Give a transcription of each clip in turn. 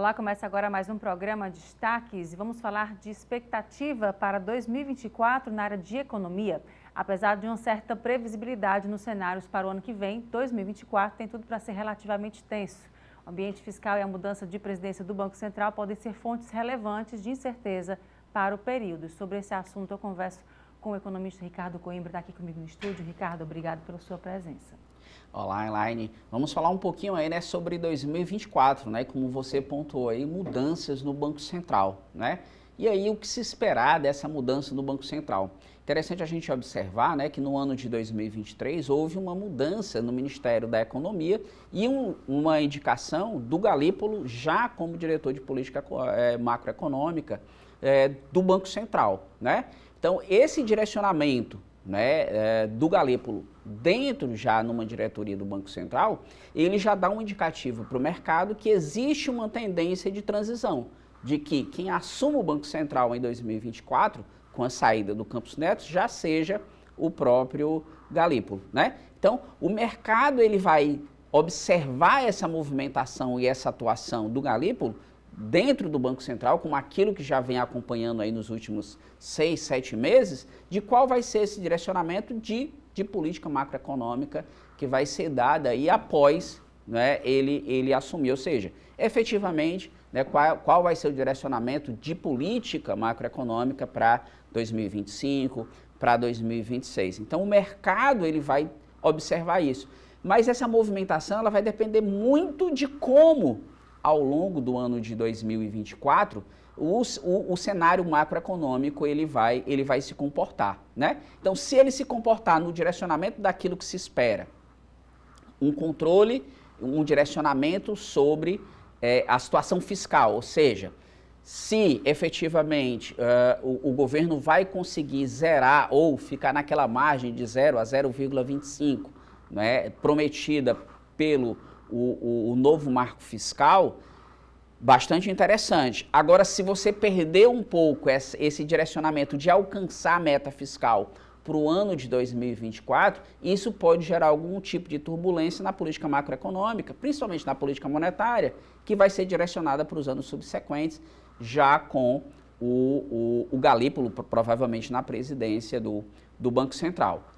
Olá, começa agora mais um programa Destaques e vamos falar de expectativa para 2024 na área de economia. Apesar de uma certa previsibilidade nos cenários para o ano que vem, 2024 tem tudo para ser relativamente tenso. O ambiente fiscal e a mudança de presidência do Banco Central podem ser fontes relevantes de incerteza para o período. Sobre esse assunto eu converso com o economista Ricardo Coimbra, está aqui comigo no estúdio. Ricardo, obrigado pela sua presença. Olá, Elaine. Vamos falar um pouquinho aí, né, sobre 2024, né, como você pontuou aí, mudanças no Banco Central, né? E aí, o que se esperar dessa mudança no Banco Central? Interessante a gente observar, né, que no ano de 2023 houve uma mudança no Ministério da Economia e uma indicação do Galípolo já como diretor de política macroeconômica do Banco Central, né? Então, esse direcionamento, né, do Galípolo dentro já numa diretoria do Banco Central, ele já dá um indicativo para o mercado que existe uma tendência de transição, de que quem assuma o Banco Central em 2024, com a saída do Campos Neto, já seja o próprio Galípolo, né? Então, o mercado ele vai observar essa movimentação e essa atuação do Galípolo dentro do Banco Central, como aquilo que já vem acompanhando aí nos últimos 6, 7 meses, de qual vai ser esse direcionamento de política macroeconômica que vai ser dada aí após, né, ele assumir. Ou seja, efetivamente, né, qual vai ser o direcionamento de política macroeconômica para 2025, para 2026. Então, o mercado ele vai observar isso. Mas essa movimentação ela vai depender muito de como, ao longo do ano de 2024, o cenário macroeconômico ele vai se comportar, né? Então, se ele se comportar no direcionamento daquilo que se espera, um controle, um direcionamento sobre a situação fiscal, ou seja, se efetivamente o governo vai conseguir zerar ou ficar naquela margem de 0 a 0,25, né, prometida pelo o novo marco fiscal, bastante interessante. Agora, se você perder um pouco esse direcionamento de alcançar a meta fiscal para o ano de 2024, isso pode gerar algum tipo de turbulência na política macroeconômica, principalmente na política monetária, que vai ser direcionada para os anos subsequentes, já com o Galípolo, provavelmente na presidência do Banco Central.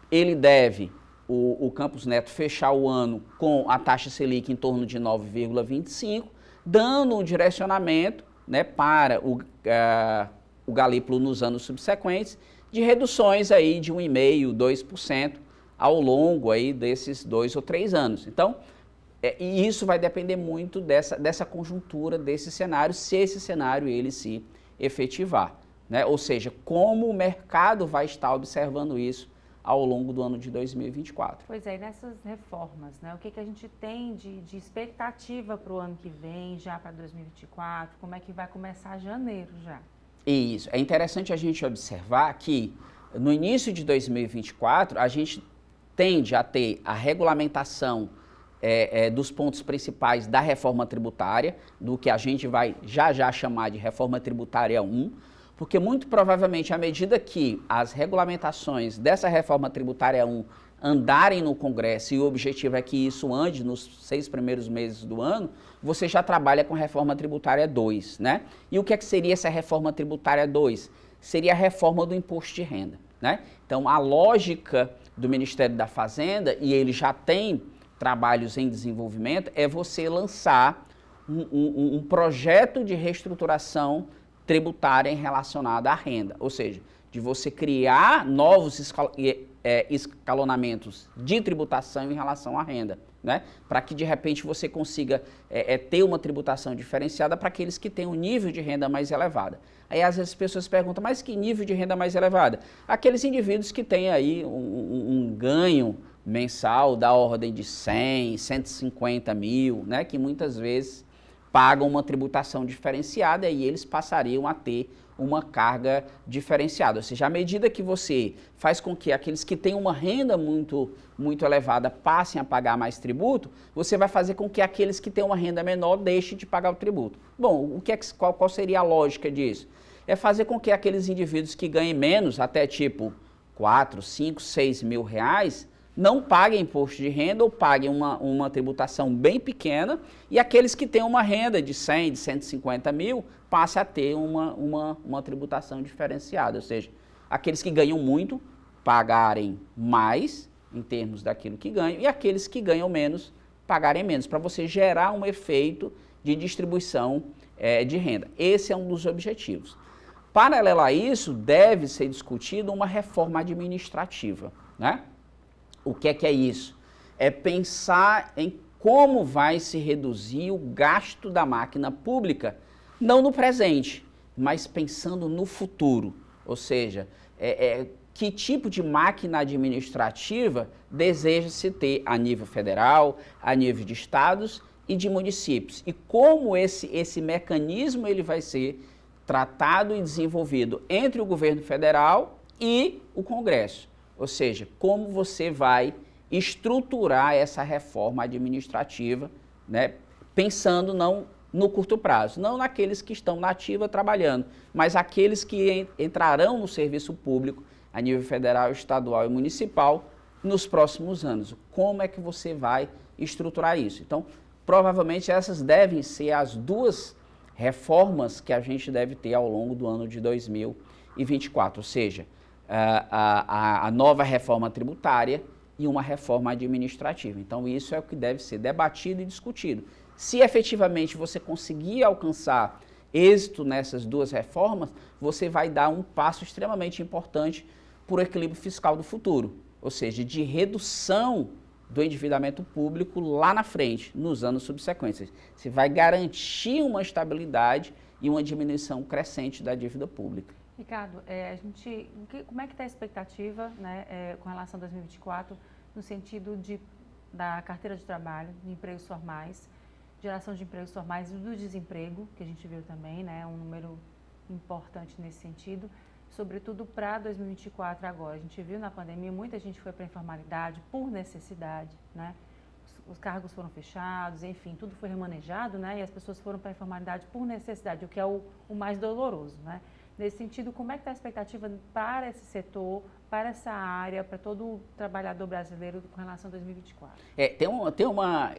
Ele deve, o Campos Neto, fechar o ano com a taxa Selic em torno de 9,25%, dando um direcionamento, né, para o Galípolo nos anos subsequentes, de reduções aí de 1,5%, 2% ao longo aí desses 2 ou 3 anos. Então, e isso vai depender muito dessa conjuntura, desse cenário, se esse cenário ele se efetivar, né? Ou seja, como o mercado vai estar observando isso ao longo do ano de 2024. Pois é, e nessas reformas, né, o que a gente tem de expectativa para o ano que vem, já para 2024, como é que vai começar janeiro já? Isso, é interessante a gente observar que no início de 2024 a gente tende a ter a regulamentação dos pontos principais da reforma tributária, do que a gente vai já chamar de reforma tributária 1, porque muito provavelmente, à medida que as regulamentações dessa reforma tributária 1 andarem no Congresso, e o objetivo é que isso ande nos 6 primeiros meses do ano, você já trabalha com reforma tributária 2, né? E o que seria essa reforma tributária 2? Seria a reforma do imposto de renda, né? Então, a lógica do Ministério da Fazenda, e ele já tem trabalhos em desenvolvimento, é você lançar um projeto de reestruturação tributária relacionada à renda, ou seja, de você criar novos escalonamentos de tributação em relação à renda, né? Para que de repente você consiga ter uma tributação diferenciada para aqueles que têm um nível de renda mais elevada. Aí às vezes as pessoas perguntam, mas que nível de renda mais elevada? Aqueles indivíduos que têm aí um ganho mensal da ordem de 100, 150 mil, né? Que muitas vezes pagam uma tributação diferenciada e eles passariam a ter uma carga diferenciada. Ou seja, à medida que você faz com que aqueles que têm uma renda muito elevada passem a pagar mais tributo, você vai fazer com que aqueles que têm uma renda menor deixem de pagar o tributo. Bom, qual seria a lógica disso? É fazer com que aqueles indivíduos que ganhem menos, até tipo 4, 5, 6 mil reais, não paguem imposto de renda ou paguem uma tributação bem pequena, e aqueles que têm uma renda de 100, de 150 mil, passem a ter uma tributação diferenciada, ou seja, aqueles que ganham muito pagarem mais em termos daquilo que ganham, e aqueles que ganham menos pagarem menos, para você gerar um efeito de distribuição de renda. Esse é um dos objetivos. Paralelo a isso, deve ser discutido uma reforma administrativa, né? O que é isso? É pensar em como vai se reduzir o gasto da máquina pública, não no presente, mas pensando no futuro. Ou seja, que tipo de máquina administrativa deseja-se ter a nível federal, a nível de estados e de municípios. E como esse mecanismo ele vai ser tratado e desenvolvido entre o governo federal e o Congresso. Ou seja, como você vai estruturar essa reforma administrativa, né, pensando não no curto prazo, não naqueles que estão na ativa trabalhando, mas aqueles que entrarão no serviço público a nível federal, estadual e municipal nos próximos anos. Como é que você vai estruturar isso? Então, provavelmente essas devem ser as duas reformas que a gente deve ter ao longo do ano de 2024, ou seja, a nova reforma tributária e uma reforma administrativa. Então, isso é o que deve ser debatido e discutido. Se efetivamente você conseguir alcançar êxito nessas duas reformas, você vai dar um passo extremamente importante para o equilíbrio fiscal do futuro, ou seja, de redução do endividamento público lá na frente, nos anos subsequentes. Você vai garantir uma estabilidade e uma diminuição crescente da dívida pública. Ricardo, como é que está a expectativa, né, com relação a 2024, no sentido da carteira de trabalho, de empregos formais, geração de empregos formais e do desemprego, que a gente viu também, né, um número importante nesse sentido, sobretudo para 2024 agora. A gente viu na pandemia, muita gente foi para a informalidade por necessidade, né? Os cargos foram fechados, enfim, tudo foi remanejado, né? E as pessoas foram para a informalidade por necessidade, o que é o mais doloroso, né? Nesse sentido, como é que está a expectativa para esse setor, para essa área, para todo o trabalhador brasileiro com relação a 2024? Tem uma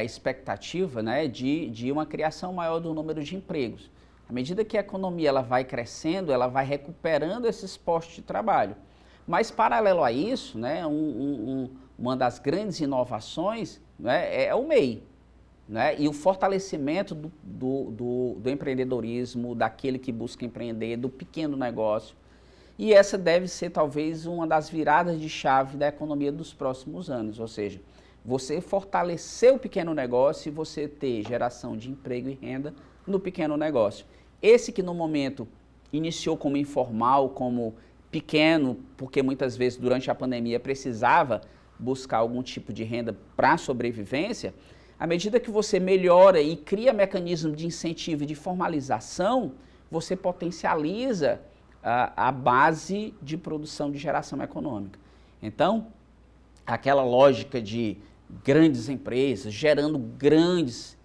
expectativa, né, de uma criação maior do número de empregos. À medida que a economia ela vai crescendo, ela vai recuperando esses postos de trabalho. Mas, paralelo a isso, né, uma das grandes inovações, né, é o MEI. Né, e o fortalecimento do empreendedorismo, daquele que busca empreender, do pequeno negócio. E essa deve ser talvez uma das viradas de chave da economia dos próximos anos, ou seja, você fortalecer o pequeno negócio e você ter geração de emprego e renda no pequeno negócio. Esse que no momento iniciou como informal, como pequeno, porque muitas vezes durante a pandemia precisava buscar algum tipo de renda para sobrevivência, à medida que você melhora e cria mecanismos de incentivo e de formalização, você potencializa a base de produção de geração econômica. Então, aquela lógica de grandes empresas gerando grandes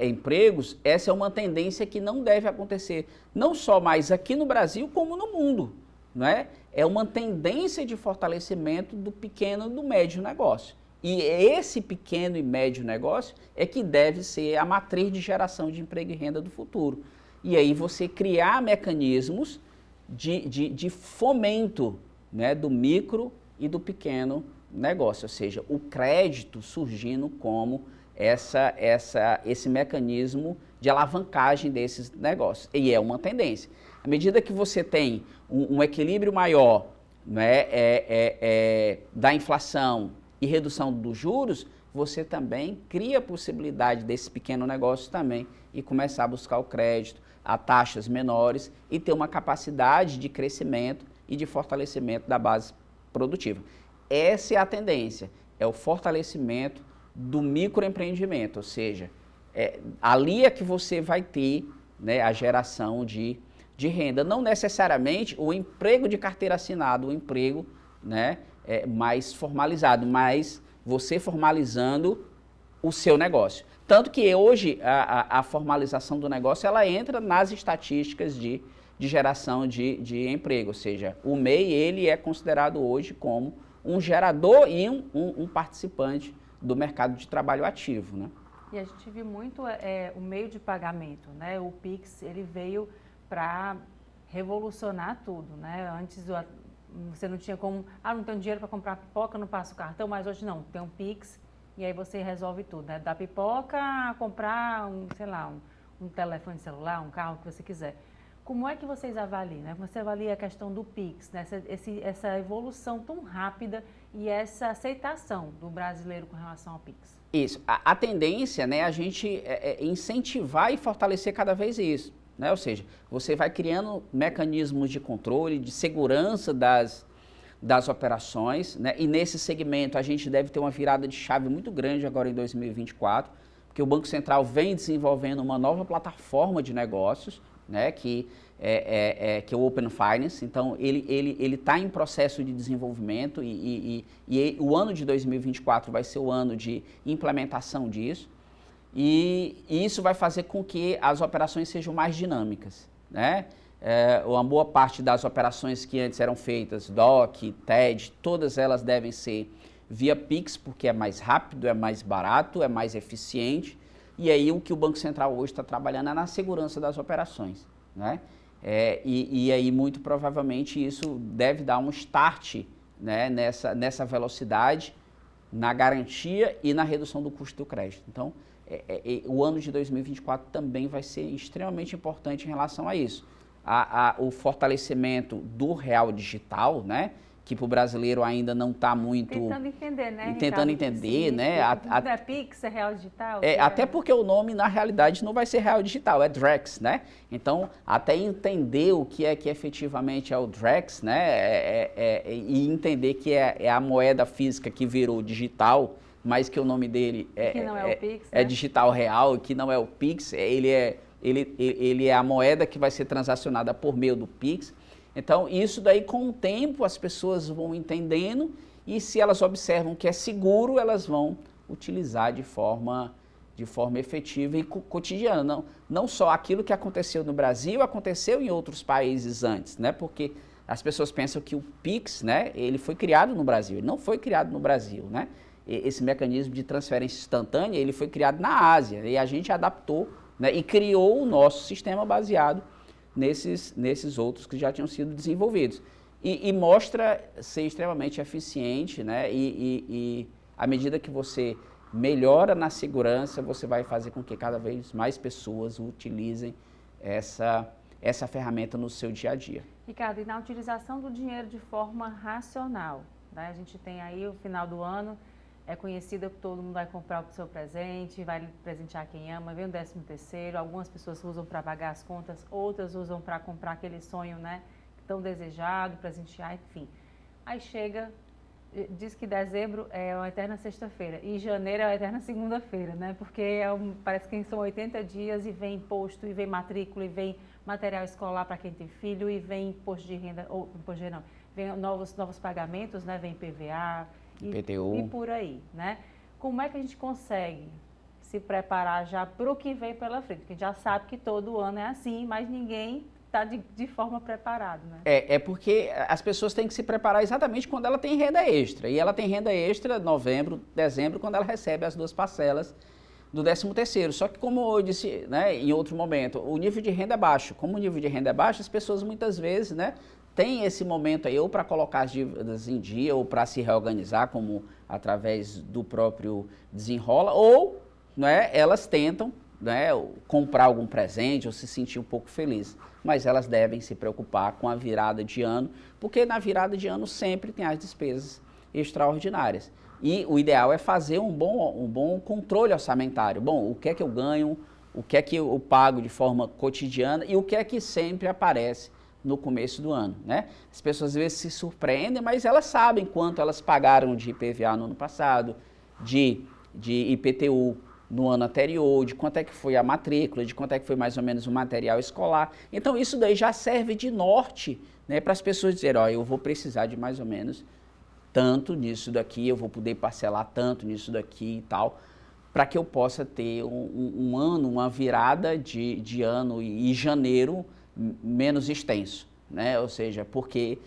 empregos, essa é uma tendência que não deve acontecer, não só mais aqui no Brasil, como no mundo. Não é? É uma tendência de fortalecimento do pequeno e do médio negócio. E esse pequeno e médio negócio é que deve ser a matriz de geração de emprego e renda do futuro. E aí você criar mecanismos de fomento, né, do micro e do pequeno negócio, ou seja, o crédito surgindo como esse mecanismo de alavancagem desses negócios. E é uma tendência. À medida que você tem um equilíbrio maior, né, da inflação e redução dos juros, você também cria a possibilidade desse pequeno negócio também e começar a buscar o crédito a taxas menores e ter uma capacidade de crescimento e de fortalecimento da base produtiva. Essa é a tendência, é o fortalecimento do microempreendimento, ou seja, ali é que você vai ter, né, a geração de renda, não necessariamente o emprego de carteira assinada, o emprego, né, mais formalizado, mas você formalizando o seu negócio. Tanto que hoje a formalização do negócio ela entra nas estatísticas de geração de emprego, ou seja, o MEI ele é considerado hoje como um gerador e um participante do mercado de trabalho ativo, né? E a gente viu muito o meio de pagamento, né? O Pix, ele veio para revolucionar tudo, né? Antes você não tinha como, não tenho dinheiro para comprar pipoca, não passo o cartão, mas hoje não, tem um Pix e aí você resolve tudo, né? Da pipoca a comprar sei lá, um telefone celular, um carro, o que você quiser. Como é que vocês avaliam, né? Você avalia a questão do Pix, né? Essa evolução tão rápida e essa aceitação do brasileiro com relação ao Pix? Isso. A tendência, né, a gente incentivar e fortalecer cada vez isso, né? Ou seja, você vai criando mecanismos de controle, de segurança das operações, né? E nesse segmento a gente deve ter uma virada de chave muito grande agora em 2024, porque o Banco Central vem desenvolvendo uma nova plataforma de negócios, né, que é o Open Finance. Então ele está em processo de desenvolvimento e o ano de 2024 vai ser o ano de implementação disso, e isso vai fazer com que as operações sejam mais dinâmicas, né? Uma boa parte das operações que antes eram feitas, DOC, TED, todas elas devem ser via Pix, porque é mais rápido, é mais barato, é mais eficiente. E aí o que o Banco Central hoje está trabalhando é na segurança das operações, né? E aí muito provavelmente isso deve dar um start, né, nessa velocidade, na garantia e na redução do custo do crédito. Então o ano de 2024 também vai ser extremamente importante em relação a isso. O fortalecimento do real digital, né? Que para o brasileiro ainda não está muito... Tentando entender, né, Ricardo? Tentando entender, né? Não é Pix, é real digital? Até porque o nome, na realidade, não vai ser real digital, é Drex, né? Então, até entender o que efetivamente é o Drex, né? E entender que é a moeda física que virou digital, mas que o nome dele que não é o Pix, né? digital real, que não é o Pix, ele é a moeda que vai ser transacionada por meio do Pix. Então, isso daí, com o tempo, as pessoas vão entendendo, e se elas observam que é seguro, elas vão utilizar de forma efetiva e cotidiana. Não só aquilo que aconteceu no Brasil, aconteceu em outros países antes, né? Porque as pessoas pensam que o Pix, né, ele foi criado no Brasil. Ele não foi criado no Brasil, né? Esse mecanismo de transferência instantânea, ele foi criado na Ásia, e a gente adaptou, né, e criou o nosso sistema baseado nesses outros que já tinham sido desenvolvidos. E mostra ser extremamente eficiente, né? E à medida que você melhora na segurança, você vai fazer com que cada vez mais pessoas utilizem essa ferramenta no seu dia a dia. Ricardo, e na utilização do dinheiro de forma racional, né? A gente tem aí o final do ano, é conhecida que todo mundo vai comprar o seu presente, vai presentear quem ama, vem o 13º, algumas pessoas usam para pagar as contas, outras usam para comprar aquele sonho, né, tão desejado, presentear, enfim. Aí chega, diz que dezembro é uma eterna sexta-feira e janeiro é uma eterna segunda-feira, né, porque parece que são 80 dias e vem imposto, e vem matrícula, e vem material escolar para quem tem filho, e vem imposto de renda, ou imposto de renda não, vem novos pagamentos, né, vem PVA, IPTU. E por aí, né? Como é que a gente consegue se preparar já para o que vem pela frente? Porque a gente já sabe que todo ano é assim, mas ninguém está de forma preparado, né? É porque as pessoas têm que se preparar exatamente quando ela tem renda extra. E ela tem renda extra novembro, dezembro, quando ela recebe as 2 parcelas do 13º. Só que, como eu disse, né, em outro momento, o nível de renda é baixo. Como o nível de renda é baixo, as pessoas muitas vezes, né, tem esse momento aí ou para colocar as dívidas em dia ou para se reorganizar, como através do próprio desenrola, ou, né, elas tentam, né, comprar algum presente ou se sentir um pouco feliz. Mas elas devem se preocupar com a virada de ano, porque na virada de ano sempre tem as despesas extraordinárias. E o ideal é fazer um bom controle orçamentário. Bom, o que é que eu ganho, o que é que eu pago de forma cotidiana e o que é que sempre aparece no começo do ano, né? As pessoas às vezes se surpreendem, mas elas sabem quanto elas pagaram de IPVA no ano passado, de IPTU no ano anterior, de quanto é que foi a matrícula, de quanto é que foi mais ou menos o material escolar. Então isso daí já serve de norte, né, para as pessoas dizerem, ó, eu vou precisar de mais ou menos tanto nisso daqui, eu vou poder parcelar tanto nisso daqui e tal, para que eu possa ter um ano, uma virada de ano e janeiro menos extenso, né? Ou seja, porque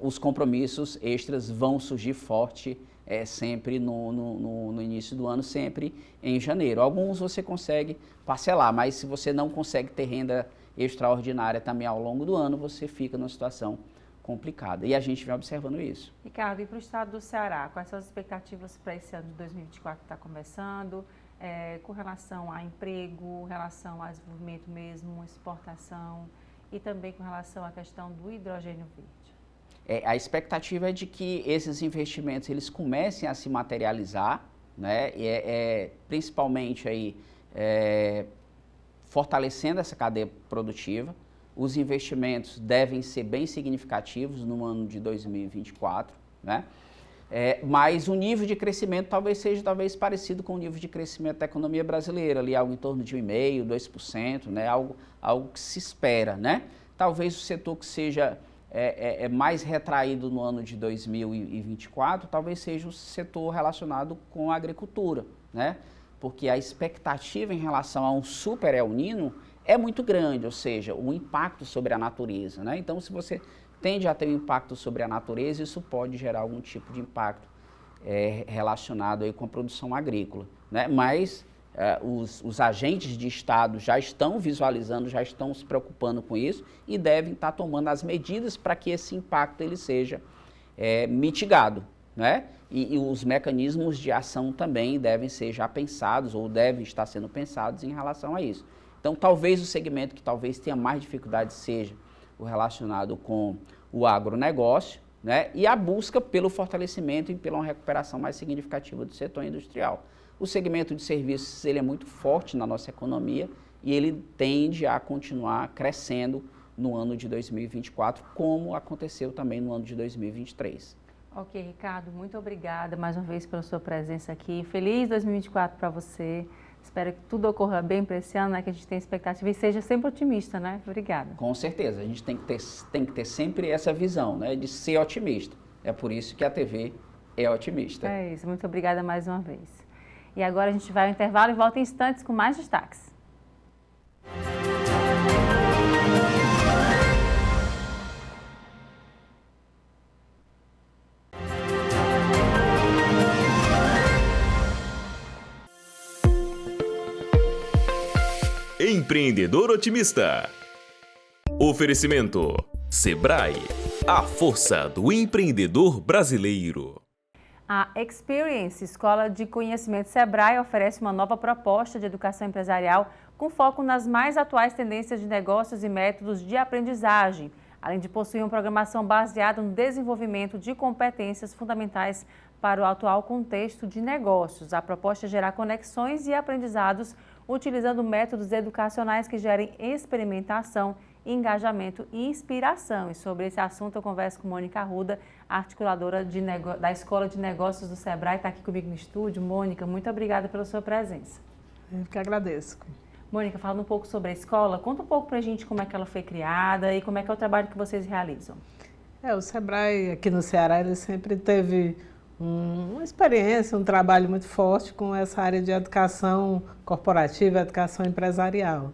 os compromissos extras vão surgir forte sempre no início do ano, sempre em janeiro. Alguns você consegue parcelar, mas se você não consegue ter renda extraordinária também ao longo do ano, você fica numa situação complicada. E a gente vem observando isso. Ricardo, e para o estado do Ceará, quais são as expectativas para esse ano de 2024 que está começando, com relação a emprego, relação a desenvolvimento mesmo, exportação e também com relação à questão do hidrogênio verde? A expectativa é de que esses investimentos eles comecem a se materializar, né? Principalmente aí, fortalecendo essa cadeia produtiva. Os investimentos devem ser bem significativos no ano de 2024, né? Mas o nível de crescimento talvez seja parecido com o nível de crescimento da economia brasileira, ali algo em torno de 1,5%, 2%, né? Algo que se espera, né? Talvez o setor que seja mais retraído no ano de 2024, talvez seja o setor relacionado com a agricultura, né? Porque a expectativa em relação a um super El Niño é muito grande, ou seja, o impacto sobre a natureza, né? Então, se você tende a ter um impacto sobre a natureza, isso pode gerar algum tipo de impacto relacionado aí com a produção agrícola, né? Mas os agentes de Estado já estão visualizando, já estão se preocupando com isso e devem estar tomando as medidas para que esse impacto ele seja mitigado, né? E os mecanismos de ação também devem ser já pensados ou devem estar sendo pensados em relação a isso. Então, talvez o segmento que talvez tenha mais dificuldade seja o relacionado com o agronegócio, né? E a busca pelo fortalecimento e pela recuperação mais significativa do setor industrial. O segmento de serviços ele é muito forte na nossa economia e ele tende a continuar crescendo no ano de 2024, como aconteceu também no ano de 2023. Ok, Ricardo, muito obrigada mais uma vez pela sua presença aqui. Feliz 2024 para você. Espero que tudo ocorra bem para esse ano, né, que a gente tem expectativa e seja sempre otimista, né? Obrigada. Com certeza, a gente tem que ter sempre essa visão, né, de ser otimista. É por isso que a TV é otimista. É isso, muito obrigada mais uma vez. E agora a gente vai ao intervalo e volta em instantes com mais destaques. Empreendedor Otimista. Oferecimento: Sebrae, a força do empreendedor brasileiro. A Experience, Escola de Conhecimento Sebrae, oferece uma nova proposta de educação empresarial com foco nas mais atuais tendências de negócios e métodos de aprendizagem, além de possuir uma programação baseada no desenvolvimento de competências fundamentais para o atual contexto de negócios. A proposta é gerar conexões e aprendizados utilizando métodos educacionais que gerem experimentação, engajamento e inspiração. E sobre esse assunto eu converso com Mônica Arruda, articuladora da Escola de Negócios do Sebrae, está aqui comigo no estúdio. Mônica, muito obrigada pela sua presença. Eu que agradeço. Mônica, falando um pouco sobre a escola, conta um pouco para a gente como é que ela foi criada e como é que é o trabalho que vocês realizam. O Sebrae aqui no Ceará, ele sempre teve uma experiência, um trabalho muito forte com essa área de educação corporativa, educação empresarial.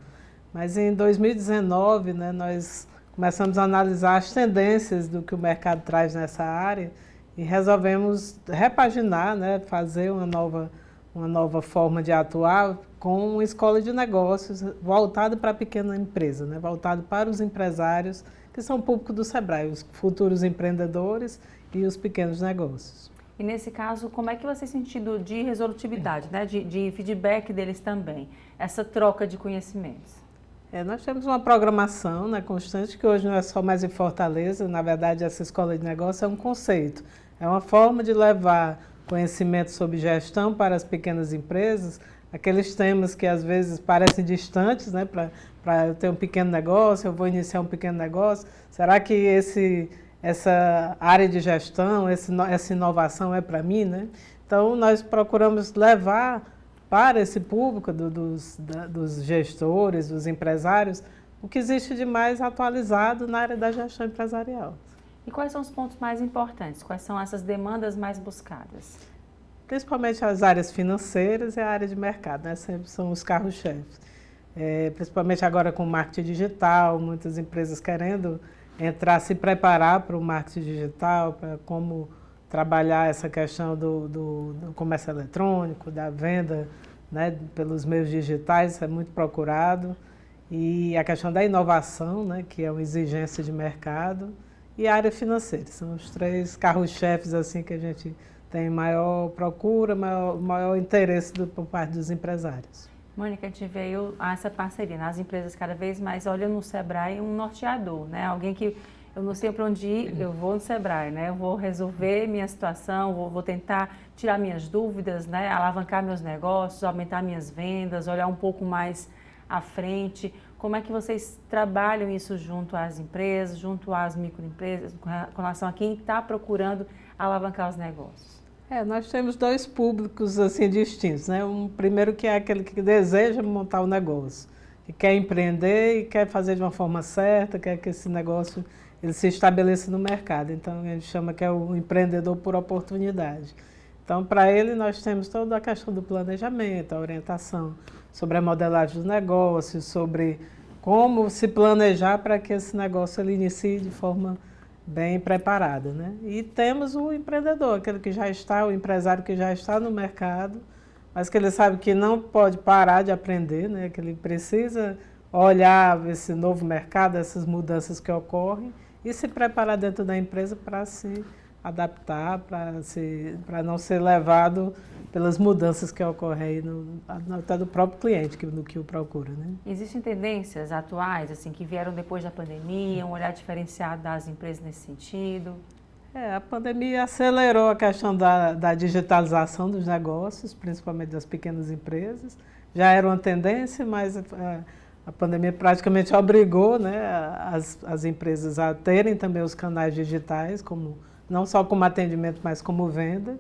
Mas em 2019, né, nós começamos a analisar as tendências do que o mercado traz nessa área e resolvemos repaginar, né, fazer uma nova forma de atuar com uma escola de negócios voltada para a pequena empresa, né, voltada para os empresários que são público do Sebrae, os futuros empreendedores e os pequenos negócios. E nesse caso, como é que você tem sentido de resolutividade, né, de feedback deles também, essa troca de conhecimentos? Nós temos uma programação, né, constante, que hoje não é só mais em Fortaleza. Na verdade, essa escola de negócio é um conceito, é uma forma de levar conhecimento sobre gestão para as pequenas empresas, aqueles temas que às vezes parecem distantes, né, para eu ter um pequeno negócio, eu vou iniciar um pequeno negócio, será que essa área de gestão, essa inovação é para mim, né? Então, nós procuramos levar para esse público dos gestores, dos empresários, o que existe de mais atualizado na área da gestão empresarial. E quais são os pontos mais importantes? Quais são essas demandas mais buscadas? Principalmente as áreas financeiras e a área de mercado, né? Sempre são os carros-chefes. principalmente agora com o marketing digital, muitas empresas querendo entrar, se preparar para o marketing digital, para como trabalhar essa questão do comércio eletrônico, da venda, né, pelos meios digitais, isso é muito procurado. E a questão da inovação, né, que é uma exigência de mercado, e a área financeira. São os 3 carros-chefes assim, que a gente tem maior procura, maior interesse por parte dos empresários. Mônica, a gente vê essa parceria, né? As empresas cada vez mais olham no Sebrae um norteador, né? Alguém que eu não sei para onde ir, eu vou no Sebrae, né? Eu vou resolver minha situação, vou tentar tirar minhas dúvidas, né? Alavancar meus negócios, aumentar minhas vendas, olhar um pouco mais à frente. Como é que vocês trabalham isso junto às empresas, junto às microempresas, com relação a quem está procurando alavancar os negócios? Nós temos 2 públicos assim distintos, né? Um primeiro que é aquele que deseja montar o negócio, que quer empreender e quer fazer de uma forma certa, quer que esse negócio ele se estabeleça no mercado. Então a gente chama que é o empreendedor por oportunidade. Então para ele nós temos toda a questão do planejamento, a orientação sobre a modelagem dos negócios, sobre como se planejar para que esse negócio ele inicie de forma bem preparada, né? E temos o empreendedor, aquele que já está, o empresário que já está no mercado, mas que ele sabe que não pode parar de aprender, né? Que ele precisa olhar esse novo mercado, essas mudanças que ocorrem e se preparar dentro da empresa para se adaptar, para não ser levado pelas mudanças que ocorrem aí até do próprio cliente, no que o procura, né? Existem tendências atuais, assim, que vieram depois da pandemia, um olhar diferenciado das empresas nesse sentido? A pandemia acelerou a questão da digitalização dos negócios, principalmente das pequenas empresas. Já era uma tendência, mas a pandemia praticamente obrigou, né, as empresas a terem também os canais digitais, não só como atendimento, mas como venda.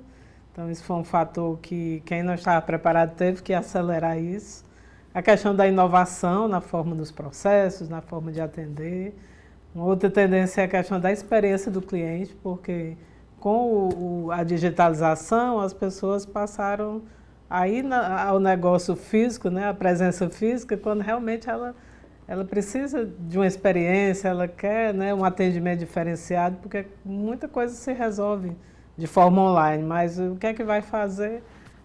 Então, isso foi um fator que quem não estava preparado teve que acelerar isso. A questão da inovação na forma dos processos, na forma de atender. Uma outra tendência é a questão da experiência do cliente, porque com a digitalização, as pessoas passaram a ir ao negócio físico, né, a presença física, quando realmente ela precisa de uma experiência, ela quer, né, um atendimento diferenciado, porque muita coisa se resolve de forma online, mas o que é que vai fazer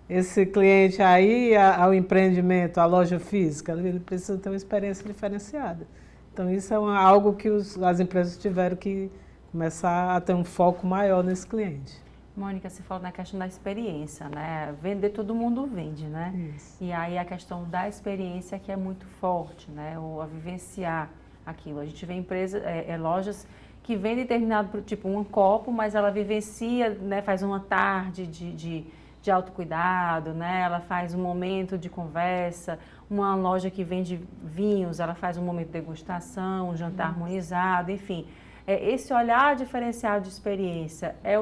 esse cliente aí ao empreendimento, à loja física? Ele precisa ter uma experiência diferenciada. Então isso é algo que as empresas tiveram que começar a ter um foco maior nesse cliente. Mônica, você falou na questão da experiência, né? Vender, todo mundo vende, né? Isso. E aí a questão da experiência que é muito forte, né? Ou a vivenciar aquilo. A gente vê empresas, lojas que vendem determinado, tipo um copo, mas ela vivencia, né? Faz uma tarde de autocuidado, né? Ela faz um momento de conversa. Uma loja que vende vinhos, ela faz um momento de degustação, um jantar harmonizado, enfim. Esse olhar diferenciado de experiência é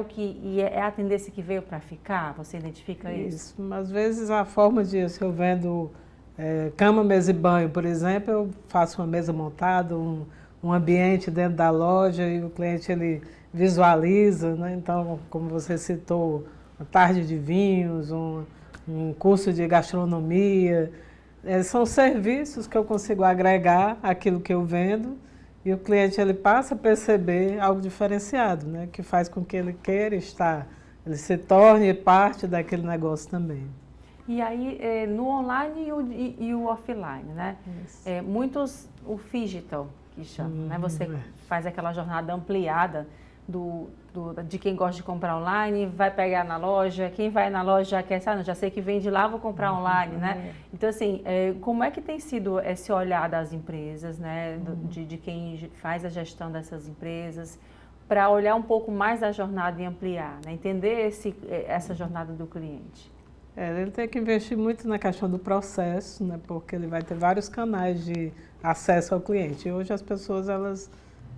a tendência que veio para ficar? Você identifica isso? Isso. Às vezes a forma se eu vendo cama, mesa e banho, por exemplo, eu faço uma mesa montada, um ambiente dentro da loja e o cliente ele visualiza, né? Então, como você citou, uma tarde de vinhos, um curso de gastronomia, são serviços que eu consigo agregar àquilo que eu vendo. E o cliente ele passa a perceber algo diferenciado, né? Que faz com que ele queira estar, ele se torne parte daquele negócio também. E aí, no online e o offline, né? Muitos, o digital, que chama, né? Você faz aquela jornada ampliada de quem gosta de comprar online, vai pegar na loja, quem vai na loja já quer, já sei que vende lá, vou comprar online, né? Então, assim, como é que tem sido esse olhar das empresas, né? De quem faz a gestão dessas empresas, para olhar um pouco mais da jornada e ampliar, né? Entender essa jornada do cliente? Ele tem que investir muito na questão do processo, né? Porque ele vai ter vários canais de acesso ao cliente. E hoje as pessoas, elas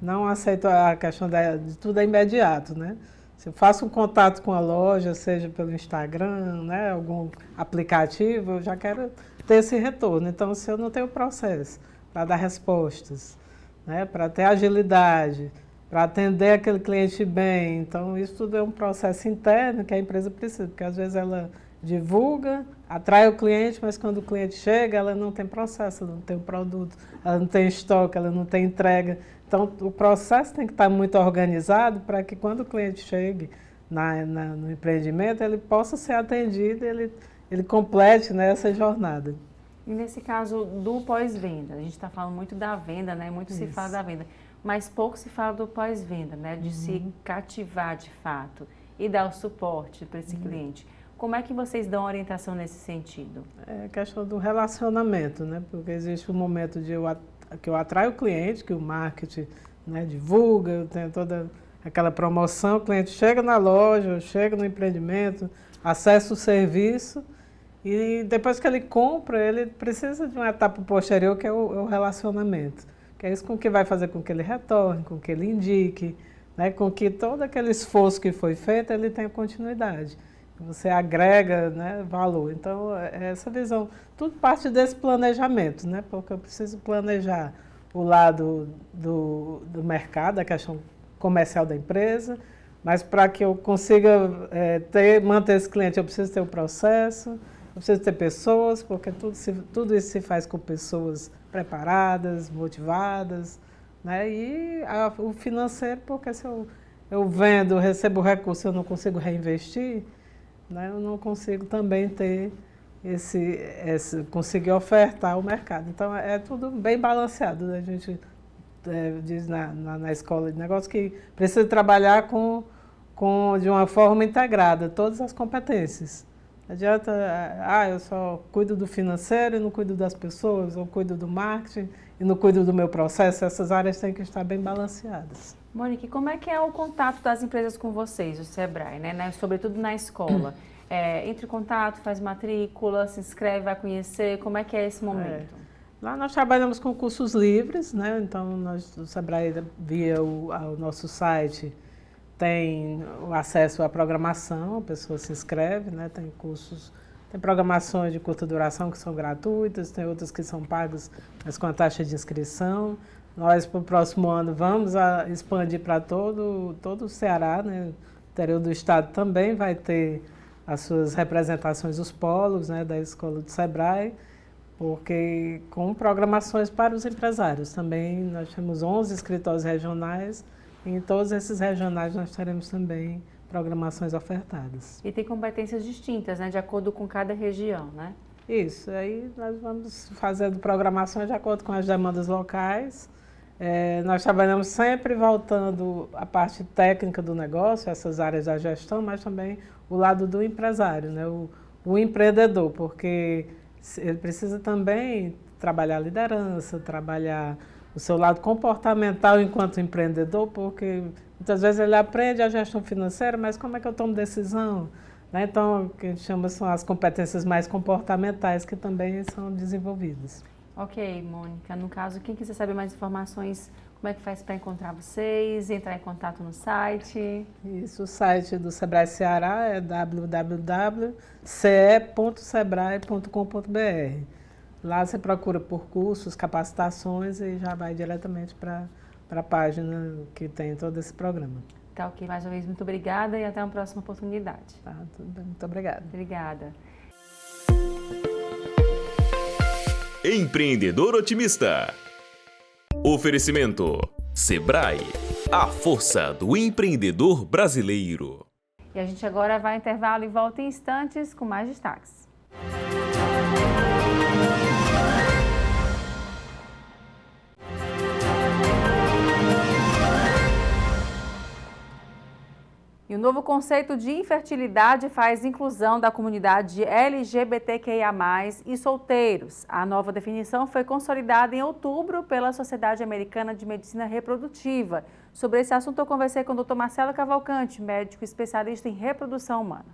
não aceitam a questão de tudo é imediato, né? Se eu faço um contato com a loja, seja pelo Instagram, né, algum aplicativo, eu já quero ter esse retorno. Então, se eu não tenho processo para dar respostas, né, para ter agilidade, para atender aquele cliente bem, então isso tudo é um processo interno que a empresa precisa, porque às vezes ela divulga, atrai o cliente, mas quando o cliente chega, ela não tem processo, ela não tem o produto, ela não tem estoque, ela não tem entrega. Então, o processo tem que estar muito organizado para que quando o cliente chegue no empreendimento, ele possa ser atendido, ele complete, né, essa jornada. E nesse caso do pós-venda, a gente está falando muito da venda, né? Muito se fala da venda, mas pouco se fala do pós-venda, né? De se cativar de fato e dar o suporte para esse cliente. Como é que vocês dão orientação nesse sentido? É a questão do relacionamento, né? Porque existe um momento que eu atraio o cliente, que o marketing, né, divulga, eu tenho toda aquela promoção, o cliente chega na loja, chega no empreendimento, acessa o serviço e depois que ele compra, ele precisa de uma etapa posterior que é o relacionamento. Que é isso com que vai fazer com que ele retorne, com que ele indique, né, com que todo aquele esforço que foi feito, ele tenha continuidade. Você agrega, né, valor. Então, essa visão, tudo parte desse planejamento, né, porque eu preciso planejar o lado do mercado, a questão comercial da empresa, mas para que eu consiga manter esse cliente, eu preciso ter o processo, eu preciso ter pessoas, porque tudo isso se faz com pessoas preparadas, motivadas, né, e o financeiro, porque se eu vendo, recebo recurso, eu não consigo reinvestir, né, eu não consigo também ter conseguir ofertar ao mercado. Então, é tudo bem balanceado. A gente diz na escola de negócios que precisa trabalhar de uma forma integrada, todas as competências. Não adianta, eu só cuido do financeiro e não cuido das pessoas, ou cuido do marketing e não cuido do meu processo. Essas áreas têm que estar bem balanceadas. Monique, como é que é o contato das empresas com vocês, o Sebrae, né? Sobretudo na escola? Entre em contato, faz matrícula, se inscreve, vai conhecer, como é que é esse momento? Lá nós trabalhamos com cursos livres, né? Então o Sebrae, via o nosso site, tem o acesso à programação, a pessoa se inscreve, né? Tem cursos, tem programações de curta duração que são gratuitas, tem outras que são pagas, mas com a taxa de inscrição. Nós, para o próximo ano, vamos expandir para todo o Ceará, né? O interior do estado também vai ter as suas representações, os polos, né, da Escola do Sebrae, porque com programações para os empresários. Também nós temos 11 escritórios regionais e em todos esses regionais nós teremos também programações ofertadas. E tem competências distintas, né, de acordo com cada região, né? Isso, aí nós vamos fazendo programações de acordo com as demandas locais. Nós trabalhamos sempre voltando à parte técnica do negócio, essas áreas da gestão, mas também o lado do empresário, né? O empreendedor, porque ele precisa também trabalhar a liderança, trabalhar o seu lado comportamental enquanto empreendedor, porque muitas vezes ele aprende a gestão financeira, mas como é que eu tomo decisão? Né? Então, o que a gente chama são as competências mais comportamentais que também são desenvolvidas. Ok, Mônica. No caso, quem quiser saber mais informações, como é que faz para encontrar vocês, entrar em contato no site? Isso, o site do Sebrae Ceará é www.ce.sebrae.com.br. Lá você procura por cursos, capacitações e já vai diretamente para a página que tem todo esse programa. Tá ok, mais uma vez, muito obrigada e até uma próxima oportunidade. Tá, tudo bem, muito obrigada. Obrigada. Empreendedor Otimista. Oferecimento Sebrae, a força do empreendedor brasileiro. E a gente agora vai ao intervalo e volta em instantes com mais destaques. E o novo conceito de infertilidade faz inclusão da comunidade LGBTQIA+, e solteiros. A nova definição foi consolidada em outubro pela Sociedade Americana de Medicina Reprodutiva. Sobre esse assunto eu conversei com o Dr. Marcelo Cavalcante, médico especialista em reprodução humana.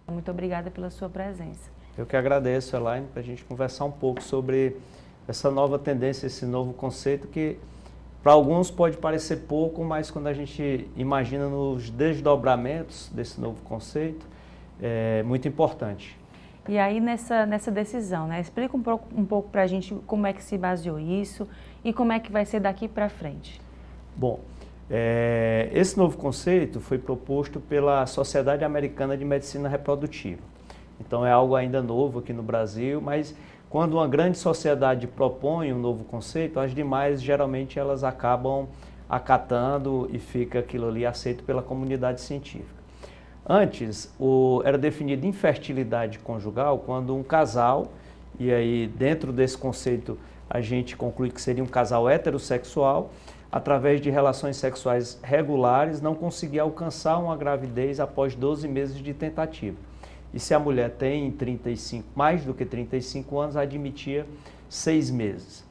Muito obrigada pela sua presença. Eu que agradeço, Elaine, para a gente conversar um pouco sobre essa nova tendência, esse novo conceito que para alguns pode parecer pouco, mas quando a gente imagina nos desdobramentos desse novo conceito, é muito importante. E aí nessa decisão, né? Explica um pouco para a gente como é que se baseou isso e como é que vai ser daqui para frente. Bom, esse novo conceito foi proposto pela Sociedade Americana de Medicina Reprodutiva. Então é algo ainda novo aqui no Brasil, mas quando uma grande sociedade propõe um novo conceito, as demais geralmente elas acabam acatando e fica aquilo ali aceito pela comunidade científica. Antes, era definido infertilidade conjugal quando um casal, e aí dentro desse conceito a gente conclui que seria um casal heterossexual, através de relações sexuais regulares, não conseguia alcançar uma gravidez após 12 meses de tentativa. E se a mulher tem mais do que 35 anos, admitia 6 meses.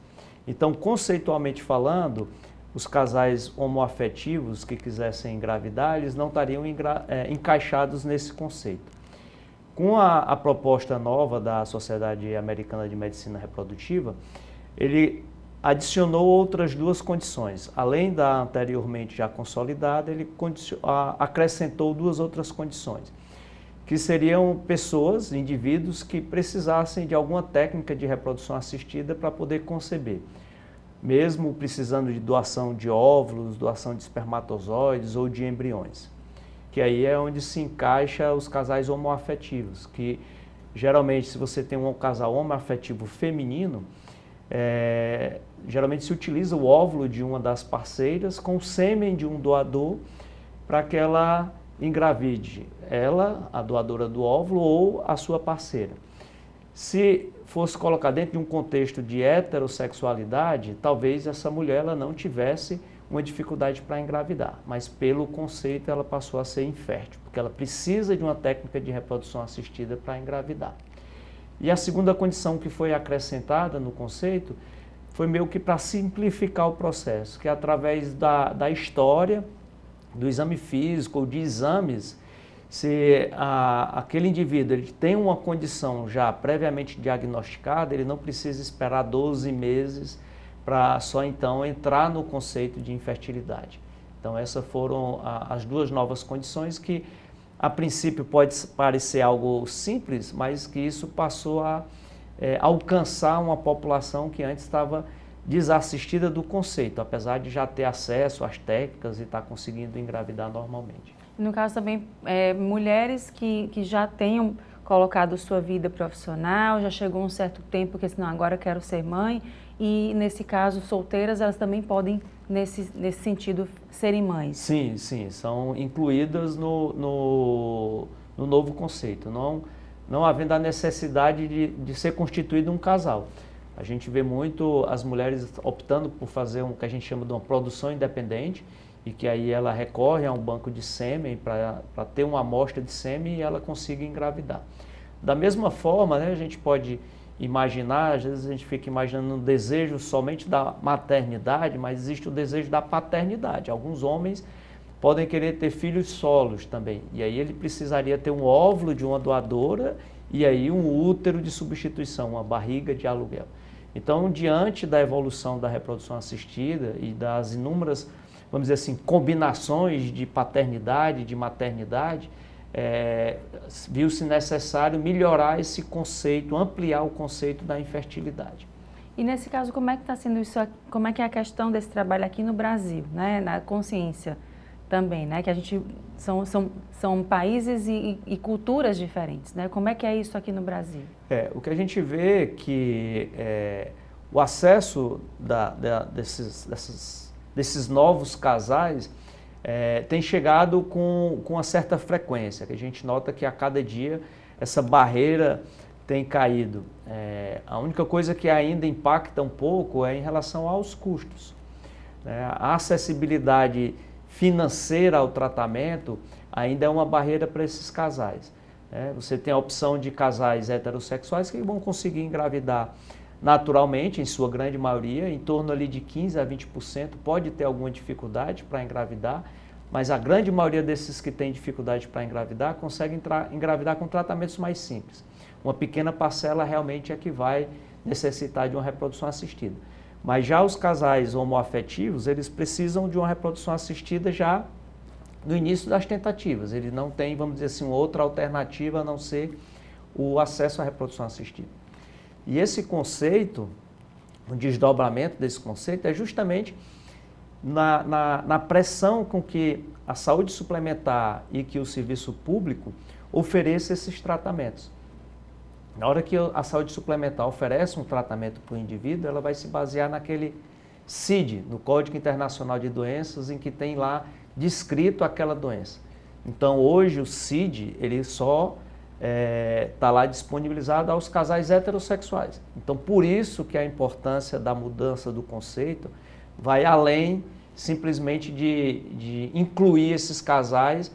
Então, conceitualmente falando, os casais homoafetivos que quisessem engravidar, eles não estariam encaixados nesse conceito. Com a proposta nova da Sociedade Americana de Medicina Reprodutiva, ele adicionou outras 2 condições. Além da anteriormente já consolidada, ele acrescentou 2 outras condições, que seriam pessoas, indivíduos que precisassem de alguma técnica de reprodução assistida para poder conceber. Mesmo precisando de doação de óvulos, doação de espermatozoides ou de embriões. Que aí é onde se encaixa os casais homoafetivos, que geralmente se você tem um casal homoafetivo feminino, geralmente se utiliza o óvulo de uma das parceiras com o sêmen de um doador para que ela engravide, ela, a doadora do óvulo ou a sua parceira. Se fosse colocar dentro de um contexto de heterossexualidade, talvez essa mulher ela não tivesse uma dificuldade para engravidar, mas pelo conceito ela passou a ser infértil, porque ela precisa de uma técnica de reprodução assistida para engravidar. E a segunda condição que foi acrescentada no conceito foi meio que para simplificar o processo, que é através da história, do exame físico ou de exames, se aquele indivíduo ele tem uma condição já previamente diagnosticada, ele não precisa esperar 12 meses para só então entrar no conceito de infertilidade. Então essas foram as 2 novas condições que a princípio pode parecer algo simples, mas que isso passou a alcançar uma população que antes estava desassistida do conceito, apesar de já ter acesso às técnicas e estar conseguindo engravidar normalmente. No caso também, mulheres que já tenham colocado sua vida profissional, já chegou um certo tempo que senão agora eu quero ser mãe, e nesse caso solteiras, elas também podem, nesse sentido, serem mães. Sim, são incluídas no novo conceito, não havendo a necessidade de ser constituído um casal. A gente vê muito as mulheres optando por fazer o que a gente chama de uma produção independente, e que aí ela recorre a um banco de sêmen para ter uma amostra de sêmen e ela consiga engravidar. Da mesma forma, né, a gente pode imaginar, às vezes a gente fica imaginando um desejo somente da maternidade, mas existe o desejo da paternidade. Alguns homens podem querer ter filhos solos também, e aí ele precisaria ter um óvulo de uma doadora e aí um útero de substituição, uma barriga de aluguel. Então, diante da evolução da reprodução assistida e das inúmeras, vamos dizer assim, combinações de paternidade, de maternidade, viu-se necessário melhorar esse conceito, ampliar o conceito da infertilidade. E nesse caso, como é que está sendo isso, como é que é a questão desse trabalho aqui no Brasil, né? Na consciência também, né? Que a gente são países e culturas diferentes, né? Como é que é isso aqui no Brasil? O que a gente vê é que o acesso desses novos casais tem chegado com uma certa frequência, que a gente nota que a cada dia essa barreira tem caído. A única coisa que ainda impacta um pouco é em relação aos custos. A acessibilidade financeira ao tratamento ainda é uma barreira para esses casais. Você tem a opção de casais heterossexuais que vão conseguir engravidar naturalmente, em sua grande maioria, em torno ali de 15% a 20% pode ter alguma dificuldade para engravidar, mas a grande maioria desses que têm dificuldade para engravidar consegue engravidar com tratamentos mais simples. Uma pequena parcela realmente é que vai necessitar de uma reprodução assistida. Mas já os casais homoafetivos, eles precisam de uma reprodução assistida já no início das tentativas. Ele não tem, vamos dizer assim, outra alternativa a não ser o acesso à reprodução assistida. E esse conceito, o desdobramento desse conceito é justamente na pressão com que a saúde suplementar e que o serviço público ofereça esses tratamentos. Na hora que a saúde suplementar oferece um tratamento para o indivíduo, ela vai se basear naquele CID, no Código Internacional de Doenças, em que tem lá descrito aquela doença. Então, hoje o CID, ele só está lá disponibilizado aos casais heterossexuais. Então, por isso que a importância da mudança do conceito vai além simplesmente de incluir esses casais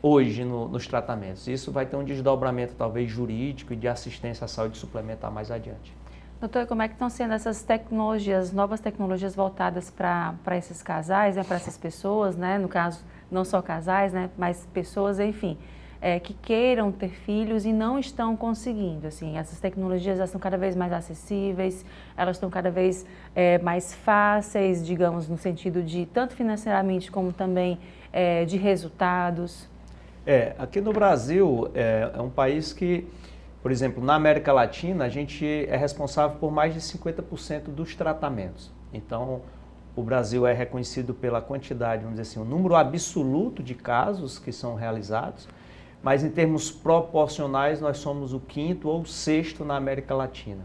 hoje nos tratamentos. Isso vai ter um desdobramento talvez jurídico e de assistência à saúde suplementar mais adiante. Doutor, como é que estão sendo essas tecnologias, novas tecnologias voltadas para esses casais, né, para essas pessoas, né, no caso, não só casais, né, mas pessoas, enfim, que queiram ter filhos e não estão conseguindo, assim, essas tecnologias elas estão cada vez mais acessíveis, elas estão cada vez mais fáceis, digamos, no sentido de tanto financeiramente como também de resultados? Aqui no Brasil é um país que, por exemplo, na América Latina, a gente é responsável por mais de 50% dos tratamentos. Então, o Brasil é reconhecido pela quantidade, vamos dizer assim, o número absoluto de casos que são realizados, mas em termos proporcionais nós somos o 5º ou 6º na América Latina.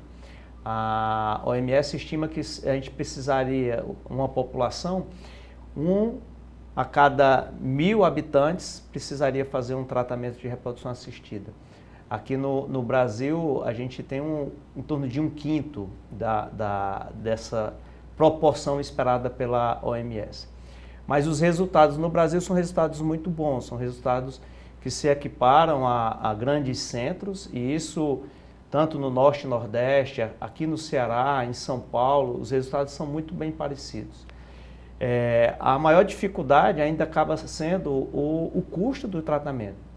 A OMS estima que a gente precisaria, uma população, a cada 1.000 habitantes precisaria fazer um tratamento de reprodução assistida. Aqui no Brasil, a gente tem em torno de 1/5 dessa proporção esperada pela OMS. Mas os resultados no Brasil são resultados muito bons, são resultados que se equiparam a grandes centros, e isso tanto no Norte e Nordeste, aqui no Ceará, em São Paulo, os resultados são muito bem parecidos. A maior dificuldade ainda acaba sendo o custo do tratamento.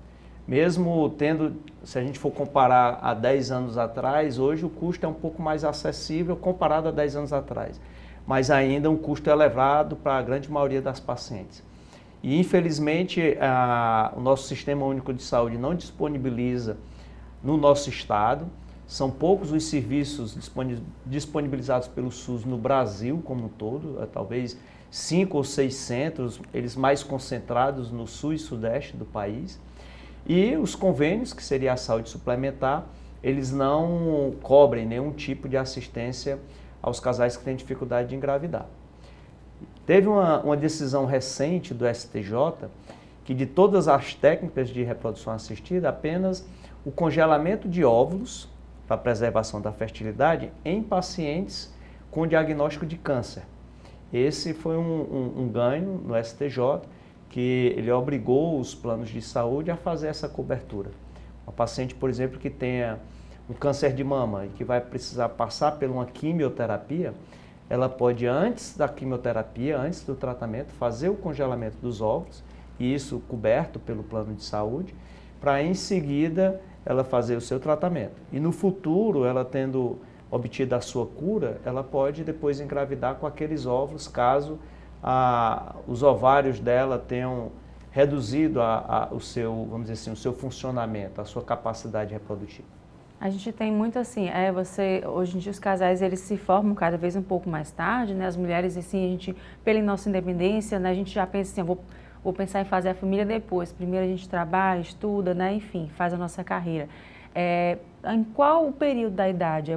Mesmo tendo, se a gente for comparar a 10 anos atrás, hoje o custo é um pouco mais acessível comparado a 10 anos atrás, mas ainda um custo elevado para a grande maioria das pacientes. E infelizmente o nosso Sistema Único de Saúde não disponibiliza no nosso estado, são poucos os serviços disponibilizados pelo SUS no Brasil como um todo, talvez 5 ou 6 centros, eles mais concentrados no sul e sudeste do país. E os convênios, que seria a saúde suplementar, eles não cobrem nenhum tipo de assistência aos casais que têm dificuldade de engravidar. Teve uma decisão recente do STJ que de todas as técnicas de reprodução assistida, apenas o congelamento de óvulos para preservação da fertilidade em pacientes com diagnóstico de câncer. Esse foi um ganho no STJ, que ele obrigou os planos de saúde a fazer essa cobertura. Uma paciente, por exemplo, que tenha um câncer de mama e que vai precisar passar por uma quimioterapia, ela pode, antes da quimioterapia, antes do tratamento, fazer o congelamento dos óvulos, e isso coberto pelo plano de saúde, para em seguida ela fazer o seu tratamento. E no futuro, ela tendo obtido a sua cura, ela pode depois engravidar com aqueles óvulos, caso os ovários dela tenham reduzido o seu, vamos dizer assim, o seu funcionamento, a sua capacidade reprodutiva. A gente tem muito assim, hoje em dia os casais eles se formam cada vez um pouco mais tarde, né? As mulheres, assim, a gente, pela nossa independência, né, a gente já pensa assim, vou pensar em fazer a família depois. Primeiro a gente trabalha, estuda, né, enfim, faz a nossa carreira. Em qual período da idade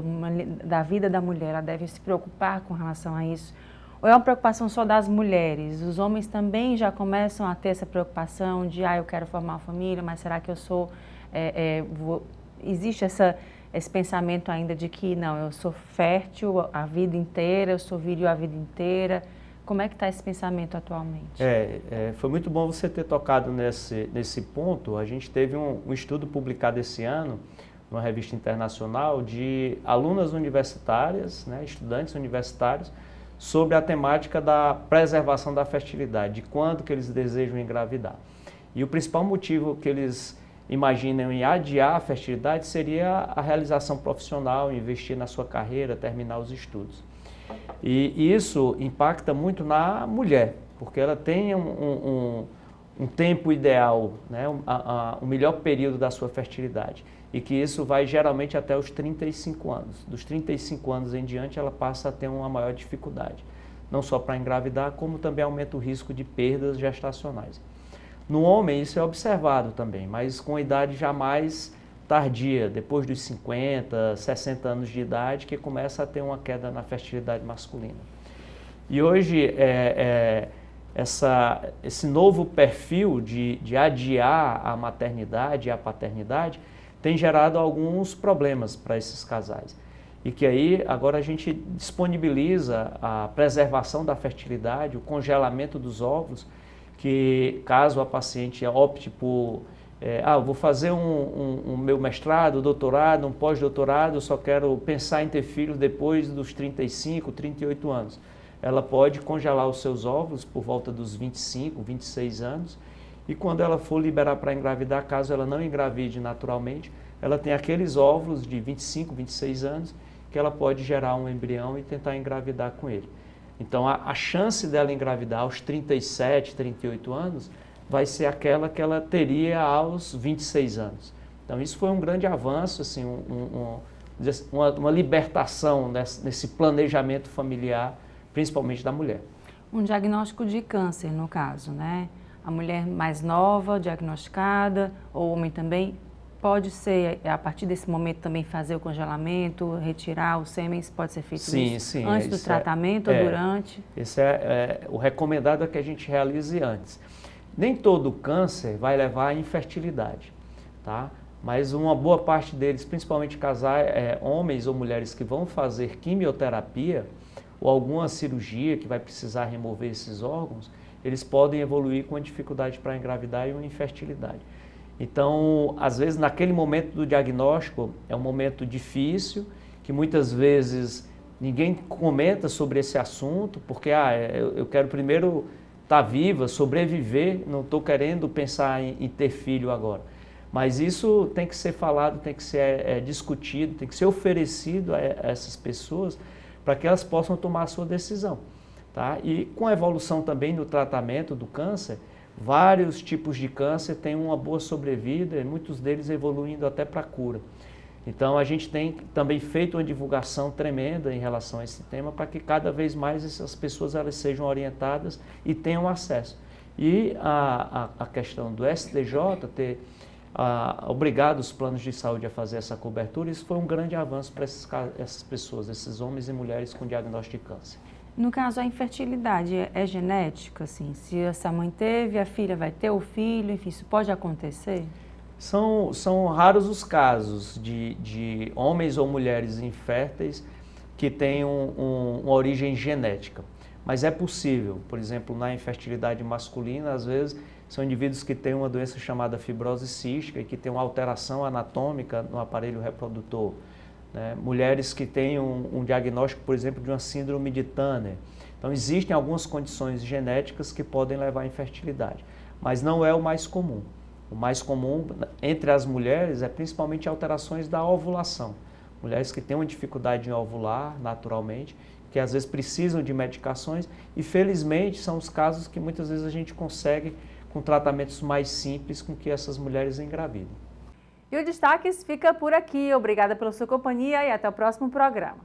da vida da mulher ela deve se preocupar com relação a isso? Ou é uma preocupação só das mulheres? Os homens também já começam a ter essa preocupação de, eu quero formar uma família, mas será que eu sou... Existe esse pensamento ainda de que, não, eu sou fértil a vida inteira, eu sou viril a vida inteira. Como é que está esse pensamento atualmente? Foi muito bom você ter tocado nesse ponto. A gente teve um estudo publicado esse ano, numa revista internacional, de alunas universitárias, né, estudantes universitários, sobre a temática da preservação da fertilidade, de quando que eles desejam engravidar. E o principal motivo que eles imaginam em adiar a fertilidade seria a realização profissional, investir na sua carreira, terminar os estudos. E isso impacta muito na mulher, porque ela tem um tempo ideal, né, o melhor período da sua fertilidade, e que isso vai geralmente até os 35 anos. Dos 35 anos em diante, ela passa a ter uma maior dificuldade, não só para engravidar, como também aumenta o risco de perdas gestacionais. No homem, isso é observado também, mas com idade já mais tardia, depois dos 50, 60 anos de idade, que começa a ter uma queda na fertilidade masculina. E hoje, esse novo perfil de adiar a maternidade e a paternidade tem gerado alguns problemas para esses casais. E que aí agora a gente disponibiliza a preservação da fertilidade, o congelamento dos óvulos, que caso a paciente opte por eu vou fazer um meu mestrado, doutorado, um pós-doutorado, eu só quero pensar em ter filhos depois dos 35, 38 anos. Ela pode congelar os seus óvulos por volta dos 25, 26 anos e quando ela for liberar para engravidar, caso ela não engravide naturalmente, ela tem aqueles óvulos de 25, 26 anos que ela pode gerar um embrião e tentar engravidar com ele. Então a chance dela engravidar aos 37, 38 anos vai ser aquela que ela teria aos 26 anos. Então isso foi um grande avanço, assim, uma libertação nesse planejamento familiar, principalmente da mulher. Um diagnóstico de câncer, no caso, né? A mulher mais nova, diagnosticada, ou o homem também, pode ser, a partir desse momento, também fazer o congelamento, retirar os sêmens, pode ser feito isso antes do tratamento ou durante? Esse o recomendado é que a gente realize antes. Nem todo câncer vai levar à infertilidade, tá? Mas uma boa parte deles, principalmente homens ou mulheres que vão fazer quimioterapia ou alguma cirurgia que vai precisar remover esses órgãos, eles podem evoluir com a dificuldade para engravidar e uma infertilidade. Então, às vezes, naquele momento do diagnóstico, é um momento difícil, que muitas vezes ninguém comenta sobre esse assunto, porque eu quero primeiro estar viva, sobreviver, não estou querendo pensar em ter filho agora. Mas isso tem que ser falado, tem que ser discutido, tem que ser oferecido a essas pessoas para que elas possam tomar a sua decisão. Tá? E com a evolução também no tratamento do câncer, vários tipos de câncer têm uma boa sobrevida e muitos deles evoluindo até para a cura. Então a gente tem também feito uma divulgação tremenda em relação a esse tema para que cada vez mais essas pessoas elas sejam orientadas e tenham acesso. E a questão do STJ ter obrigado os planos de saúde a fazer essa cobertura, isso foi um grande avanço para essas pessoas, esses homens e mulheres com diagnóstico de câncer. No caso, a infertilidade é genética, assim? Se essa mãe teve, a filha vai ter o filho, enfim, isso pode acontecer? São raros os casos de homens ou mulheres inférteis que têm uma origem genética, mas é possível. Por exemplo, na infertilidade masculina, às vezes, são indivíduos que têm uma doença chamada fibrose cística e que têm uma alteração anatômica no aparelho reprodutor. Né? Mulheres que têm um diagnóstico, por exemplo, de uma síndrome de Turner. Então, existem algumas condições genéticas que podem levar à infertilidade, mas não é o mais comum. O mais comum entre as mulheres é principalmente alterações da ovulação. Mulheres que têm uma dificuldade em ovular naturalmente, que às vezes precisam de medicações e felizmente são os casos que muitas vezes a gente consegue com tratamentos mais simples com que essas mulheres engravidam. E o Destaques fica por aqui. Obrigada pela sua companhia e até o próximo programa.